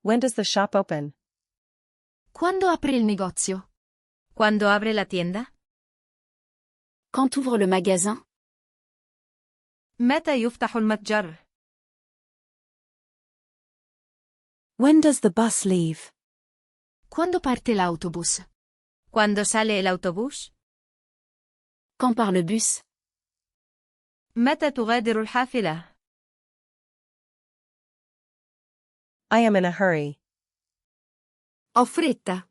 When does the shop open? Quando apre il negozio? ¿Cuándo abre la tienda? Quand ouvre le magasin? متى يفتح المتجر؟ When does the bus leave? Quando parte l'autobus? ¿Cuándo sale el autobús? Quand part le bus? متى تغادر الحافلة؟ I am in a hurry. Ho fretta.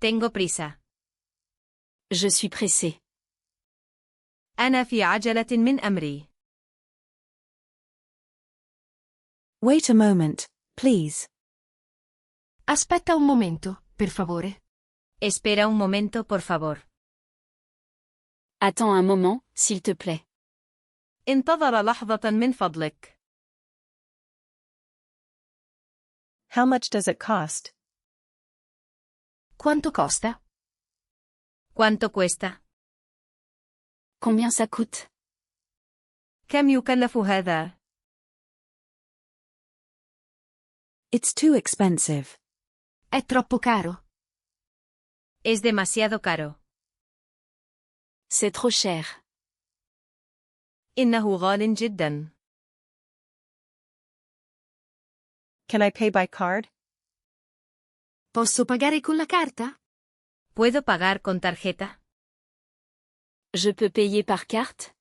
Tengo prisa. Je suis pressé. أنا في عجلة من أمري. Wait a moment, please. Aspetta un momento, per favore. Espera un momento, por favor. Attends un moment, s'il te plaît. انتظر لحظة من فضلك. How much does it cost? Quanto costa? ¿Cuánto cuesta? Combien ça coûte? كم يكلف هذا؟ It's too expensive. È troppo caro. Es demasiado caro. C'est trop cher. إنه غال جدا. Can I pay by card? Posso pagare con la carta? ¿Puedo pagar con tarjeta? Je peux payer par carte?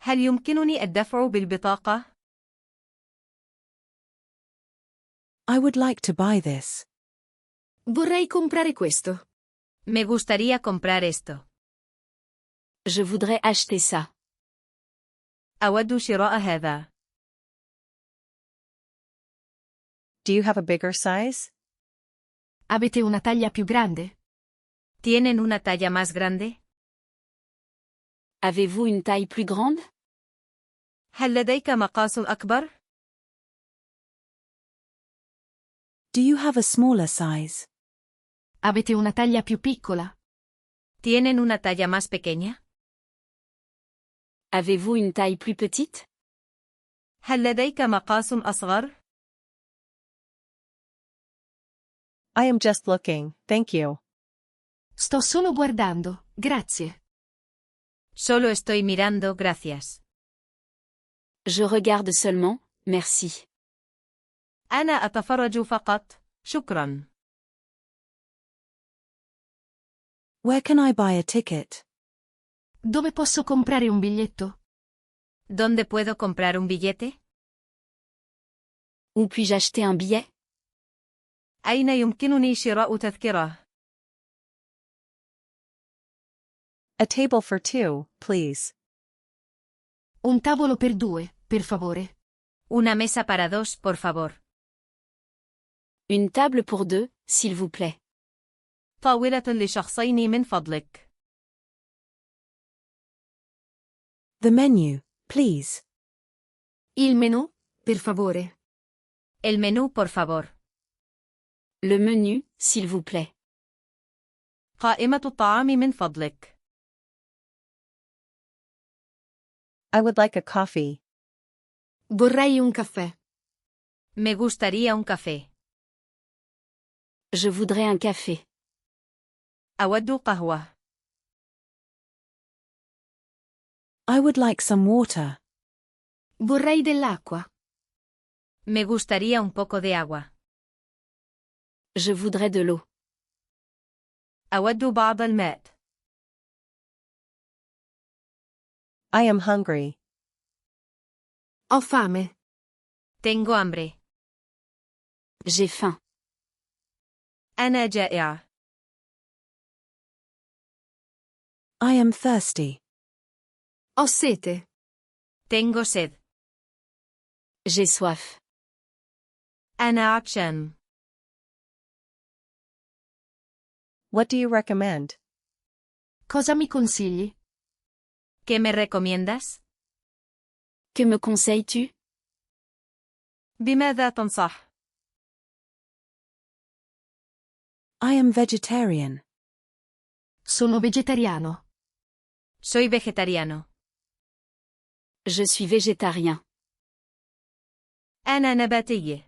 هل يمكنني الدفع بالبطاقة؟ I would like to buy this. Vorrei comprare questo. Me gustaría comprar esto. Je voudrais acheter ça. أود شراء هذا. Do you have a bigger size? Avete una taglia più grande? ¿Tienen una talla más grande? Avez-vous une taille plus grande? هل لديك مقاس أكبر؟ Do you have a smaller size? Avete una taglia più piccola? ¿Tienen una talla más pequeña? Avez-vous une taille plus petite? هل لديك مقاس أصغر؟ I am just looking, thank you. Sto solo guardando, grazie. Solo estoy mirando, gracias. Je regarde seulement, merci. أنا أتفرج فقط، شكرا. Where can I buy a ticket? Dove posso comprare un biglietto? ¿Dónde puedo comprar un billete? Où puis-je acheter un billet? أين يمكنني شراء تذكرة؟ A table for two, please. Un tavolo per due, per favore. Una mesa para dos, por favor. Une table pour deux, s'il vous plaît. طاولة لشخصين من فضلك. The menu, please. Il menù, per favore. El menú, por favor. Le menu, s'il vous plaît. قائمة الطعام من فضلك. I would like a coffee. Vorrei un caffè. Me gustaría un café. Je voudrais un café. أود قهوة. I would like some water. Vorrei dell'acqua. Me gustaría un poco de agua. Je voudrais de l'eau. أود بعض الماء. I am hungry. Ho fame. Tengo hambre. J'ai faim. أنا جائع. I am thirsty. Ho sete. Tengo sed. J'ai soif. أنا عطشان. What do you recommend? Cosa mi consigli? ¿Qué me recomiendas? Que me conseilles-tu? بماذا تنصح؟ I am vegetarian. Sono vegetariano. Soy vegetariano. Je suis végétarien. أنا نباتي.